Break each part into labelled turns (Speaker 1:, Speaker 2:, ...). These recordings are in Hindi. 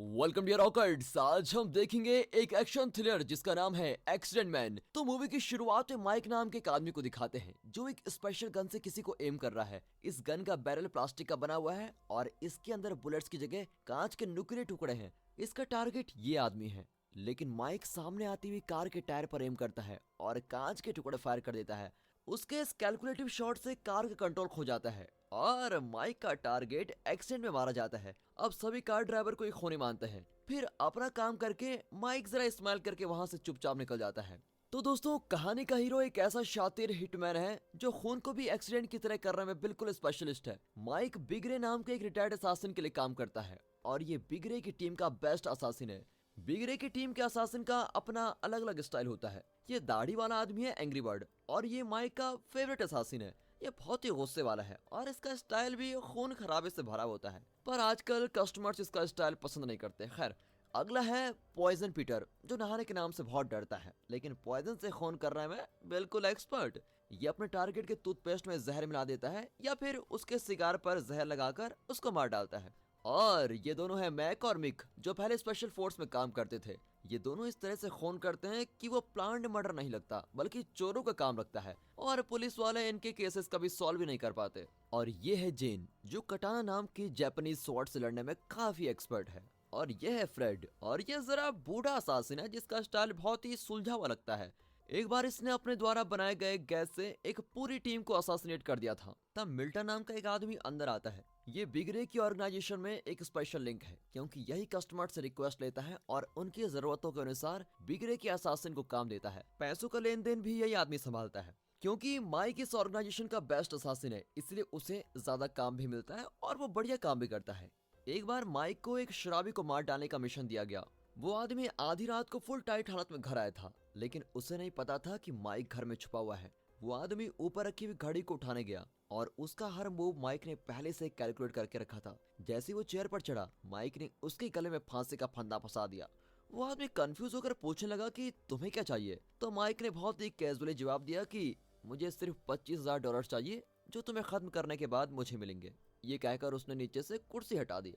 Speaker 1: Welcome dear ऑकर्ड्स। आज हम देखेंगे एक एक्शन थ्रिलर जिसका नाम है एक्सीडेंट मैन। तो मूवी की शुरुआत में माइक नाम के एक आदमी को दिखाते हैं जो एक स्पेशल गन से किसी को एम कर रहा है। इस गन का बैरल प्लास्टिक का बना हुआ है और इसके अंदर बुलेट्स की जगह कांच के नुकीले टुकड़े हैं। इसका टारगेट ये आदमी है, लेकिन माइक सामने आती हुई कार के टायर पर एम करता है और कांच के टुकड़े फायर कर देता है। उसके इस कैलकुलेटिव शॉट से कार का कंट्रोल खो जाता है और माइक का टारगेट एक्सीडेंट में मारा जाता है। अब सभी कार ड्राइवर को एक खूनी मानते हैं। फिर अपना काम करके माइक जरा स्माइल करके वहां से चुपचाप निकल जाता है। तो दोस्तों, कहानी का हीरो एक ऐसा शातिर हिटमैन है जो खून को भी एक्सीडेंट की तरह करने में बिल्कुल स्पेशलिस्ट है। माइक बिगरे नाम के एक रिटायर्ड असासिन के लिए काम करता है और ये बिगरे की टीम का बेस्ट असासिन है। बिगरे की टीम के असासिन का अपना अलग अलग स्टाइल होता है। ये दाढ़ी वाला आदमी है एंग्री बर्ड और ये माइक का फेवरेट असासिन है। ये बहुत ही गुस्से वाला है और इसका स्टाइल भी खून खराबे से भरा होता है, पर आजकल कस्टमर्स इसका स्टाइल पसंद नहीं करते। खैर, अगला है पॉइजन पीटर जो नहाने के नाम से बहुत डरता है, लेकिन पॉइजन से खून करने में बिल्कुल एक्सपर्ट। ये अपने टारगेट के टूथपेस्ट में जहर मिला देता है या फिर उसके सिगार पर जहर लगाकर उसको मार डालता है। और ये दोनों है मैक और मिक जो पहले स्पेशल फोर्स में काम करते थे। ये दोनों इस तरह से खून करते हैं कि वो प्लान्ड मर्डर नहीं लगता बल्कि चोरों का काम लगता है और पुलिस वाले इनके केसेस कभी सॉल्व भी नहीं कर पाते। और ये है जेन जो कटाना नाम की जापानीज स्वॉर्ड से लड़ने में काफी एक्सपर्ट है। और ये है फ्रेड और ये जरा बूढ़ा असासिन है जिसका स्टाइल बहुत ही सुलझा हुआ लगता है। एक बार इसने अपने द्वारा बनाए गए गैस से एक पूरी टीम को असासिनेट कर दिया था। तब मिल्टन नाम का एक आदमी अंदर आता है। ये बिगरे की ऑर्गेनाइजेशन में एक स्पेशल लिंक है क्योंकि यही कस्टमर से रिक्वेस्ट लेता है और उनकी जरूरतों के अनुसार बिगरे के असासिन को काम देता है। पैसों का लेन देन भी यही आदमी संभालता है। क्योंकि माइक इस ऑर्गेनाइजेशन का बेस्ट असासिन है, इसलिए उसे ज्यादा काम भी मिलता है और वो बढ़िया काम भी करता है। एक बार माइक को एक शराबी को मार डालने का मिशन दिया गया। वो आदमी आधी रात को फुल टाइट हालत में घर आया था, लेकिन उसे नहीं पता था कि माइक घर में छुपा हुआ है। वो आदमी ऊपर रखी हुई घड़ी को उठाने गया और उसका हर मूव माइक ने पहले से कैलकुलेट करके रखा था। जैसे ही वो चेयर पर चढ़ा, माइक ने उसके गले में फांसी का फंदा फंसा दिया। वो आदमी कंफ्यूज होकर पूछने लगा कि तुम्हें क्या चाहिए। तो माइक ने बहुत ही कैजुअली जवाब दिया कि मुझे सिर्फ $25,000 चाहिए जो तुम्हें खत्म करने के बाद मुझे मिलेंगे। ये कहकर उसने नीचे से कुर्सी हटा दी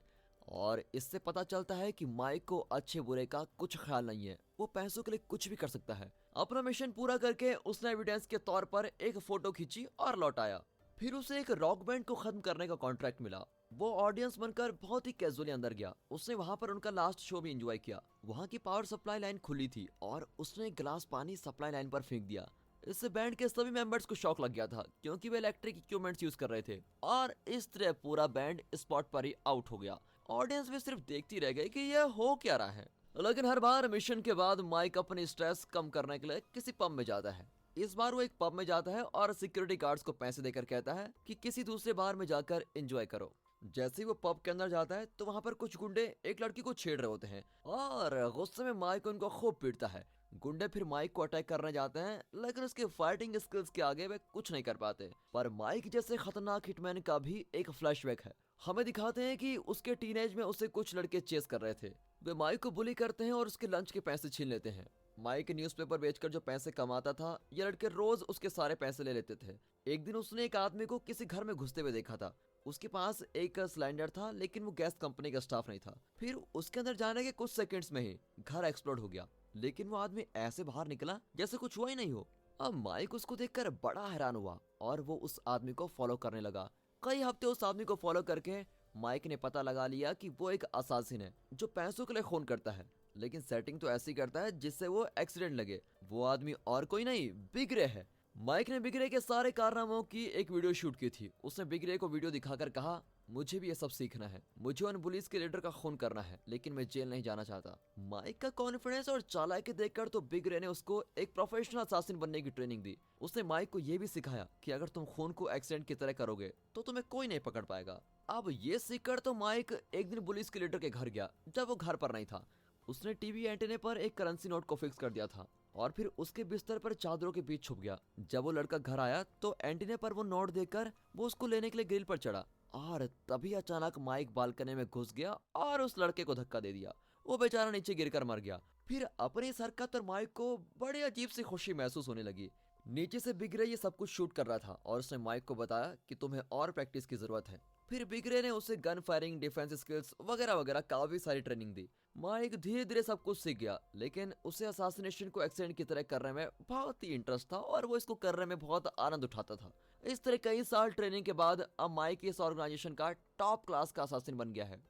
Speaker 1: और इससे पता चलता है कि माइक को अच्छे बुरे का कुछ ख्याल नहीं है। वो पैसों के लिए कुछ भी कर सकता है। अपना मिशन पूरा करके उसने एविडेंस के तौर पर एक फोटो खींची और लौट आया। फिर उसे एक रॉक बैंड को खत्म करने का कॉन्ट्रैक्ट मिला। वो ऑडियंस बनकर बहुत ही कैजुअली अंदर गया। उसने वहां पर उनका लास्ट शो भी एंजॉय किया। वहां की पावर सप्लाई लाइन खुली थी और उसने गिलास पानी सप्लाई लाइन पर फेंक दिया। इससे बैंड के सभी मेंबर्स को शॉक लग गया था क्योंकि वे इलेक्ट्रिक इक्विपमेंट्स यूज कर रहे थे और इस तरह पूरा बैंड स्पॉट पर ही आउट हो गया। ऑडियंस भी सिर्फ देखती रह गई कि यह हो क्या रहा है। लेकिन हर बार मिशन के बाद माइक अपनी स्ट्रेस कम करने के लिए किसी पब में जाता है। इस बार वो एक पब में जाता है और सिक्योरिटी गार्ड्स को पैसे देकर कहता है कि किसी दूसरे बार में जाकर एंजॉय करो। जैसे ही वो पब के अंदर जाता है तो वहां पर कुछ गुंडे एक लड़की को छेड़ रहे होते हैं और गुस्से में माइक उनको खूब पीटता है। गुंडे फिर माइक को अटैक करने जाते हैं, लेकिन उसके फाइटिंग स्किल्स के आगे वे कुछ नहीं कर पाते। पर माइक जैसे खतरनाक हिटमैन का भी एक फ्लैशबैक है। हमें दिखाते हैं कि उसके टीनेज में उसे कुछ लड़के चेस कर रहे थे। वे माइक को बुली करते हैं और उसके लंच के पैसे छीन लेते हैं। माइक न्यूज़पेपर बेचकर जो पैसे कमाता था, ये लड़के रोज उसके सारे पैसे ले लेते थे। एक दिन उसने एक आदमी को किसी घर में घुसते हुए देखा था। उसके पास एक सिलेंडर था, लेकिन वो गैस कंपनी का स्टाफ नहीं था। फिर उसके अंदर जाने के कुछ सेकंड्स में ही घर एक्सप्लोड हो गया, लेकिन वो आदमी ऐसे बाहर निकला जैसे कुछ हुआ ही नहीं हो। अब माइक उसको देखकर बड़ा हैरान हुआ और वो उस आदमी को फॉलो करने लगा। कई हफ्ते उस आदमी को फॉलो करके माइक ने पता लगा लिया कि वो एक असासिन है जो पैसों के लिए खून करता है, लेकिन सेटिंग तो ऐसी करता है जिससे वो एक्सीडेंट लगे। वो आदमी और कोई नहीं, बिगरे है। माइक ने बिगरे के सारे कारनामों की एक वीडियो शूट की थी। उसने बिगरे को वीडियो दिखाकर कहा, मुझे भी ये सब सीखना है, मुझे उन पुलिस के लीडर का खून करना है, लेकिन मैं जेल नहीं जाना चाहता। माइक का कॉन्फिडेंस और चालाकी देखकर तो बिगरे ने उसको एक प्रोफेशनल असासिन बनने की ट्रेनिंग दी। उसने माइक को यह भी सिखाया कि अगर तुम खून को एक्सीडेंट की तरह करोगे तो तुम्हें कोई नहीं पकड़ पाएगा। अब ये सीखकर तो माइक एक दिन पुलिस के लीडर के घर गया जब वो घर पर नहीं था। उसने टीवी एंटेने पर एक करेंसी नोट को फिक्स कर दिया था और फिर उसके बिस्तर पर चादरों के बीच छुप गया। जब वो लड़का घर आया तो एंटीने पर वो नोट देखकर वो उसको लेने के लिए ग्रिल पर चढ़ा और तभी अचानक माइक बालकनी में घुस गया और उस लड़के को धक्का दे दिया। वो बेचारा नीचे गिरकर मर गया। फिर अपनी इस हरकत और माइक को बड़ी अजीब सी खुशी महसूस होने लगी। नीचे से बिग रे ये सब कुछ शूट कर रहा था और उसने माइक को बताया कि तुम्हें और प्रैक्टिस की जरूरत है। फिर बिग रे ने उसे गन फायरिंग, डिफेंस स्किल्स वगैरह वगैरह काफी सारी ट्रेनिंग दी। माइक धीरे धीरे सब कुछ सीख गया, लेकिन उसे असासिनेशन को एक्सीडेंट की तरह करने में बहुत ही इंटरेस्ट था और वो इसको करने में बहुत आनंद उठाता था। इस तरह कई साल ट्रेनिंग के बाद अब माइक इस ऑर्गेनाइजेशन का टॉप क्लास का असासिन बन गया है।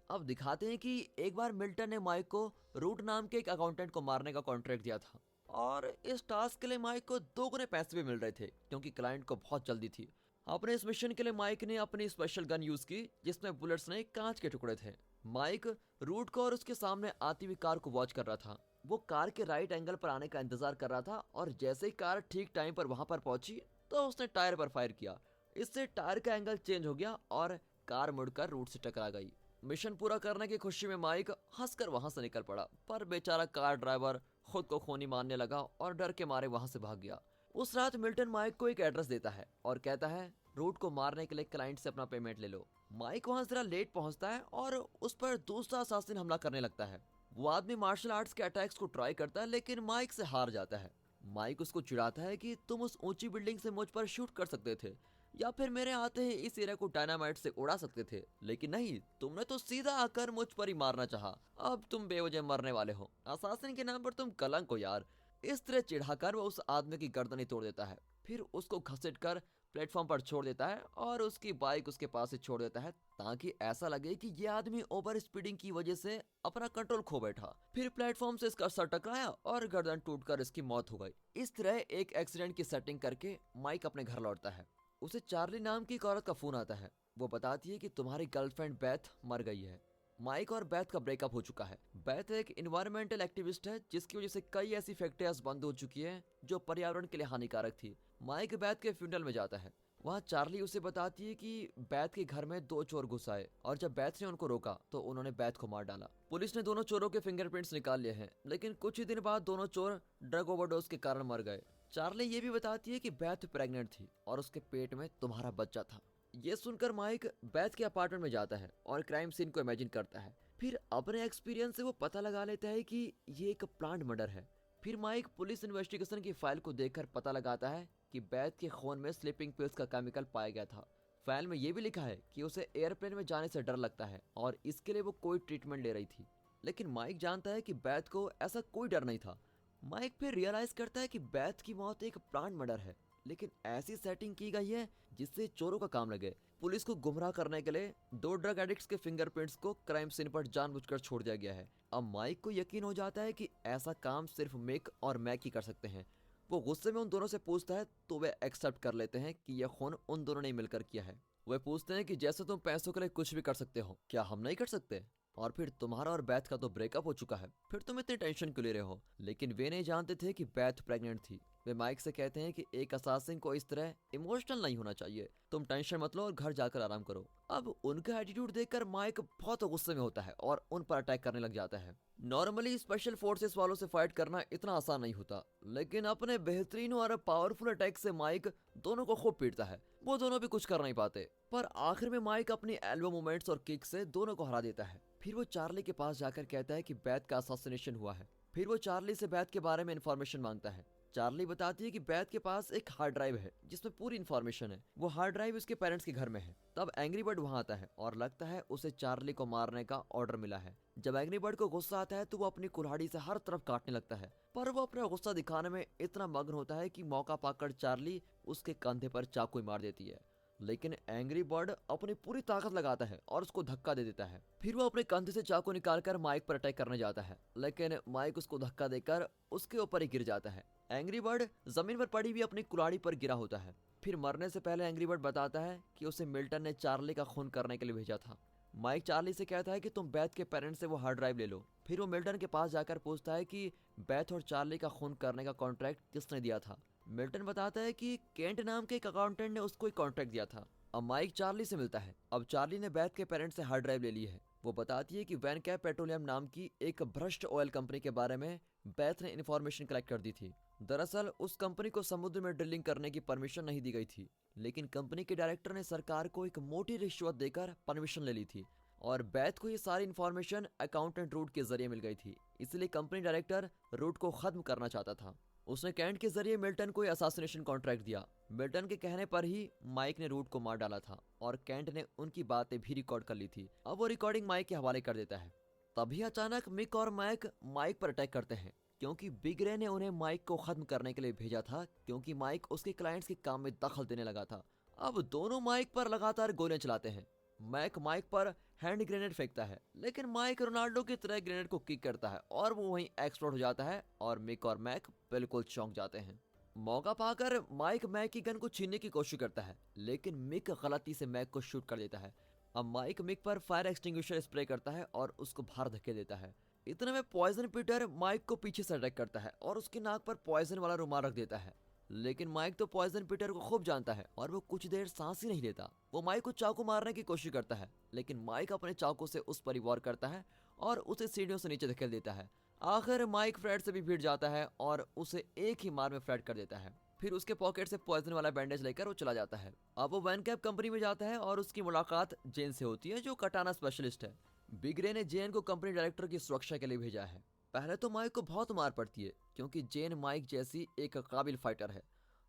Speaker 1: अब दिखाते हैं कि एक बार मिल्टन ने माइक को रूट नाम के एक अकाउंटेंट को मारने का कॉन्ट्रैक्ट दिया था और इस टास्क के लिए माइक को दोगुने पैसे भी मिल रहे थे क्योंकि क्लाइंट को बहुत जल्दी थी। अपने इस मिशन के लिए माइक ने अपनी स्पेशल गन यूज की जिसमें बुलेट्स नहीं कांच के टुकड़े थे। माइक रूट को और उसके सामने आती हुई कार को वॉच कर रहा था। वो कार के राइट एंगल पर आने का इंतजार कर रहा था और जैसे ही कार ठीक टाइम पर वहां पर पहुंची तो उसने टायर पर फायर किया। इससे टायर का एंगल चेंज हो गया और कार मुड़कर रूट से टकरा गई। मिशन पूरा करने की खुशी में माइक हंसकर वहां से निकल पड़ा, पर बेचारा कार ड्राइवर खुद को खूनी मानने लगा और डर के मारे वहां से भाग गया। उस रात मिल्टन माइक को एक एड्रेस देता है और कहता है रूट को मारने के लिए क्लाइंट से अपना पेमेंट ले लो। माइक वहां जरा लेट पहुंचता है और उस पर दूसरा असासिन हमला करने लगता है। वो आदमी मार्शल आर्ट्स के अटैक्स को ट्राई करता है लेकिन माइक से हार जाता है। माइक उसको चिढ़ाता है कि तुम उस ऊंची बिल्डिंग से मुझ पर शूट कर सकते थे या फिर मेरे आते ही इस एरिया को डायनामाइट से उड़ा सकते थे, लेकिन नहीं, तुमने तो सीधा आकर मुझ पर ही मारना चाहा। अब तुम बेवजह मरने वाले हो। असासिन के नाम पर तुम कलंक हो यार। इस तरह चिढ़ाकर वो उस आदमी की गर्दन ही तोड़ देता है। फिर उसको घसीट कर प्लेटफॉर्म पर छोड़ देता है और उसकी बाइक उसके पास ही छोड़ देता है ताकि ऐसा लगे कि ये आदमी ओवर स्पीडिंग की वजह से अपना कंट्रोल खो बैठा। फिर प्लेटफॉर्म से इसका सर टकराया और गर्दन टूटकर इसकी मौत हो गई। इस तरह एक एक्सीडेंट की सेटिंग करके माइक अपने घर लौटता है। उसे चार्ली नाम की एक औरत का फोन आता है। वो बताती है कि तुम्हारी गर्लफ्रेंड बेथ मर गई है। माइक और बेथ का ब्रेकअप हो चुका है। बेथ एक इन्वायरमेंटल एक्टिविस्ट है जिसकी वजह से कई ऐसी फैक्ट्रियां बंद हो चुकी हैं जो पर्यावरण के लिए हानिकारक थी। माइक बेथ के फ्यूनरल में जाता है। वहाँ चार्ली उसे बताती है कि बेथ के घर में 2 चोर घुस आए और जब बेथ ने उनको रोका तो उन्होंने बेथ को मार डाला। पुलिस ने दोनों चोरों के फिंगरप्रिंट्स निकाल लिए हैं, लेकिन कुछ ही दिन बाद दोनों चोर ड्रग ओवरडोज के कारण मर गए। चार्ली ये भी बताती है कि बेथ प्रेग्नेंट थी और उसके पेट में तुम्हारा बच्चा था। ये सुनकर माइक बेथ के अपार्टमेंट में जाता है और क्राइम सीन को इमेजिन करता है। फिर अपने एक्सपीरियंस से वो पता लगा लेता है कि ये एक प्लान्ड मर्डर है। फिर माइक पुलिस इन्वेस्टिगेशन की फाइल को देखकर पता लगाता है कि बेथ के खून में स्लीपिंग पिल्स का केमिकल पाया गया था। फाइल में यह भी लिखा है कि उसे एयरप्लेन में जाने से डर लगता है और इसके लिए वो कोई ट्रीटमेंट ले रही थी, लेकिन माइक जानता है कि बेथ को ऐसा कोई डर नहीं था। माइक फिर रियलाइज करता है कि बेथ की मौत एक प्लान्ड मर्डर है, लेकिन ऐसी सेटिंग की गई है जिससे चोरों का काम लगे। पुलिस को गुमराह करने के लिए 2 ड्रग एडिक्ट्स के फिंगरप्रिंट्स को क्राइम सीन पर जानबूझकर छोड़ दिया गया है। अब माइक को यकीन हो जाता है कि ऐसा काम सिर्फ मिक और मैक ही कर सकते हैं। वो गुस्से में उन दोनों से पूछता है तो वे एक्सेप्ट कर लेते हैं कि यह खून उन दोनों ने मिलकर किया है। वे पूछते हैं कि जैसे तुम पैसों के लिए कुछ भी कर सकते हो, क्या हम नहीं कर सकते? और फिर तुम्हारा और बेथ का तो ब्रेकअप हो चुका है, फिर तुम इतनी टेंशन क्यों ले रहे हो? लेकिन वे नहीं जानते थे कि बेथ प्रेग्नेंट थी। वे माइक से कहते हैं कि एक असासिन को इस तरह इमोशनल नहीं होना चाहिए। तुम टेंशन मत लो और घर जाकर आराम करो। अब उनका एटीट्यूड देखकर माइक बहुत गुस्से में होता है और उन पर अटैक करने लग जाता है। नॉर्मली स्पेशल फोर्सेस वालों से फाइट करना इतना आसान नहीं होता, लेकिन अपने बेहतरीन और पावरफुल अटैक से माइक दोनों को खूब पीटता है। वो दोनों भी कुछ कर नहीं पाते, पर आखिर में माइक अपनी एल्बो मूवमेंट्स और किक से दोनों को हरा देता है। फिर वो चार्ली के पास जाकर कहता है कि बेथ का असैसिनेशन हुआ है। फिर वो चार्ली से बेथ के बारे में इंफॉर्मेशन मांगता है। चार्ली बताती है कि बेथ के पास एक हार्ड ड्राइव है जिसमें पूरी इंफॉर्मेशन है। वो हार्ड ड्राइव उसके पेरेंट्स के घर में है। तब एंग्री बर्ड वहां आता है और लगता है उसे चार्ली को मारने का ऑर्डर मिला है। जब एंग्री बर्ड को गुस्सा आता है तो वो अपनी कुल्हाड़ी से हर तरफ काटने लगता है, पर वो अपना गुस्सा दिखाने में इतना मग्न होता है कि मौका पाकर चार्ली उसके कंधे पर चाकू मार देती है। लेकिन एंग्री बर्ड अपनी पूरी ताकत लगाता है और उसको धक्का दे देता है। फिर वो अपने कंधे से चाकू निकालकर माइक पर अटैक करने जाता है, लेकिन माइक उसको धक्का देकर उसके ऊपर ही गिर जाता है। एंग्री बर्ड जमीन पर पड़ी हुई अपनी कुल्हाड़ी पर गिरा होता है। फिर मरने से पहले एंग्री बर्ड बताता है कि उसे मिल्टन ने चार्ली का खून करने के लिए भेजा था। माइक चार्ली से कहता है कि तुम बेथ के पेरेंट्स से वो हार्ड ड्राइव ले लो। फिर वो मिल्टन के पास जाकर पूछता है कि बेथ और चार्ली का खून करने का कॉन्ट्रैक्ट किसने दिया था। मिल्टन बताता है कि केंट नाम के एक अकाउंटेंट ने उसको एक कॉन्ट्रैक्ट दिया था। अब माइक चार्ली से मिलता है। अब चार्ली ने बेथ के पेरेंट्स से हार्ड ड्राइव ले ली है। वो बताती है कि वैनकैप पेट्रोलियम नाम की एक भ्रष्ट ऑयल कंपनी के बारे में बेथ ने इन्फॉर्मेशन कलेक्ट कर दी थी। दरअसल उस कंपनी को समुद्र में ड्रिलिंग करने की परमिशन नहीं दी गई थी, लेकिन कंपनी के डायरेक्टर ने सरकार को एक मोटी रिश्वत देकर परमिशन ले ली थी और बेथ को ये सारी इन्फॉर्मेशन अकाउंटेंट रूट के जरिए मिल गई थी। इसलिए कंपनी डायरेक्टर रूट को खत्म करना चाहता था। उसने कैंट के जरिए मिल्टन को असैसिनेशन कॉन्ट्रैक्ट दिया। मिल्टन के कहने पर ही माइक ने रूट को मार डाला था और कैंट ने उनकी बातें भी रिकॉर्ड कर ली थी। अब वो रिकॉर्डिंग माइक के हवाले कर देता है। तभी अचानक मिक और मैक माइक पर अटैक करते हैं, क्योंकि बिग रे ने उन्हें माइक को खत्म करने के लिए भेजा था, क्योंकि माइक उसके क्लाइंट्स के काम में दखल देने लगा था। अब दोनों माइक पर लगातार गोलियां चलाते हैं। मैक माइक पर हैंड ग्रेनेड फेंकता है, लेकिन माइक रोनाल्डो की तरह ग्रेनेड को किक करता है और वो वहीं एक्सप्लोड हो जाता है और मिक और मैक बिल्कुल चौंक जाते हैं। मौका पाकर माइक मैक की गन को छीनने की कोशिश करता है, लेकिन मिक गलती से मैक को शूट कर देता है। अब माइक मिक पर फायर एक्सटिंग्विशर स्प्रे करता है और उसको बाहर धकेल देता है। इतने में पॉइजन पीटर माइक को पीछे से अटैक करता है और उसकी नाक पर पॉइजन वाला रुमाल रख देता है। लेकिन माइक तो पॉइजन पीटर को खूब जानता है और वो कुछ देर सांस ही नहीं लेता। वो माइक को चाकू मारने की कोशिश करता है, लेकिन माइक अपने चाकू से उस पर वार करता है और उसे सीढ़ियों से नीचे धकेल देता है। आखिर माइक फ्रेड से भी भिड़ जाता है और उसे एक ही मार में फ्रेड कर देता है। फिर उसके पॉकेट से पॉइजन वाला बैंडेज लेकर वो चला जाता है। अब वो वैन कैप कंपनी में जाता है और उसकी मुलाकात जेन से होती है, जो कटाना स्पेशलिस्ट है। बिग रे ने जेन को कंपनी डायरेक्टर की सुरक्षा के लिए भेजा है। पहले तो माइक को बहुत मार पड़ती है, क्योंकि जेन माइक जैसी एक काबिल फाइटर है,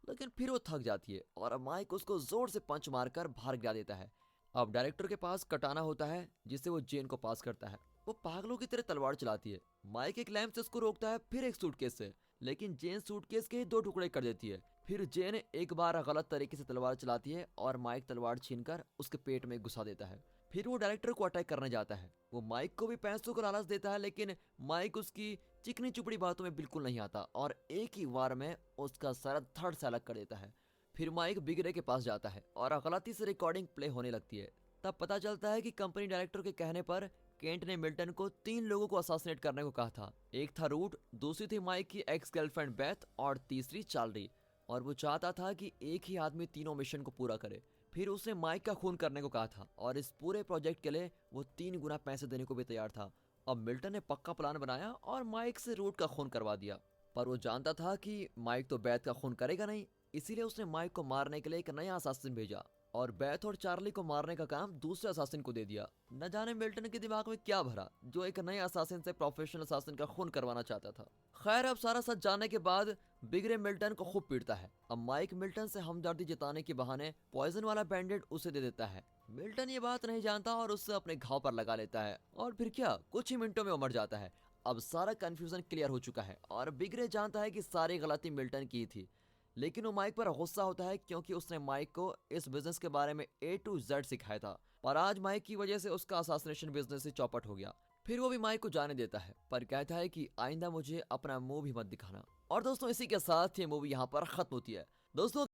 Speaker 1: लेकिन फिर वो थक जाती है और माइक उसको जोर से पंच मारकर बाहर गिरा देता है। अब डायरेक्टर के पास कटाना होता है, जिससे वो जेन को पास करता है। वो पागलों की तरह तलवार चलाती है। माइक एक लैंप से उसको रोकता है, फिर एक सूटकेस से, लेकिन जेन सूटकेस के ही 2 टुकड़े कर देती है। फिर जेन एक बार गलत तरीके से तलवार चलाती है और माइक तलवार छीनकर उसके पेट में घुसा देता है। फिर वो डायरेक्टर को अटैक करने जाता है। वो माइक को भी पैसों का लालच देता है, लेकिन माइक उसकी चिकनी चुपड़ी बातों में बिल्कुल नहीं आता और एक ही वार में उसका सर धड़ से अलग कर देता है। फिर माइक बिग रे के पास जाता है और गलती से रिकॉर्डिंग प्ले होने लगती है। तब पता चलता है कि कंपनी डायरेक्टर के कहने पर केंट ने मिल्टन को 3 लोगों को असासिनेट करने को कहा था। एक था रूट, दूसरी थी माइक की एक्स गर्लफ्रेंड बेथ और तीसरी चार्ली। और वो चाहता था कि एक ही आदमी तीनों मिशन को पूरा करे। फिर उसने माइक का खून करने को कहा था और इस पूरे प्रोजेक्ट के लिए वो 3 गुना पैसे देने को भी तैयार था। अब मिल्टन ने पक्का प्लान बनाया और माइक से रूट का खून करवा दिया, पर वो जानता था कि माइक तो बेथ का खून करेगा नहीं, इसीलिए उसने माइक को मारने के लिए एक नया असासिन भेजा और बेथ और चार्ली को मारने का काम दूसरे असासिन को दे दिया। न जाने मिल्टन के दिमाग में क्या भरा, जो एक नए असासिन से प्रोफेशनल असासिन का खून करवाना चाहता था। खैर, अब सारा सच जानने के बाद बिग रे मिल्टन को खूब पीटता है। अब माइक मिल्टन से हमदर्दी जताने के बहाने पॉइजन वाला बैंडेड उसे दे देता है। मिल्टन ये बात नहीं जानता और उससे अपने घाव पर लगा लेता है और फिर क्या, कुछ ही मिनटों में वो मर जाता है। अब सारा कंफ्यूजन क्लियर हो चुका है और बिग रे जानता है कि सारी गलती मिल्टन की थी, लेकिन वो माइक पर गुस्सा होता है, क्योंकि उसने माइक को इस बिजनेस के बारे में A to Z सिखाया था। पर आज माइक की वजह से उसका असैसिनेशन बिजनेस ही चौपट हो गया। फिर वो भी माइक को जाने देता है, पर कहता है कि आइंदा मुझे अपना मुंह भी मत दिखाना। और दोस्तों, इसी के साथ ये मूवी यहाँ पर खत्म होती है। दोस्तों,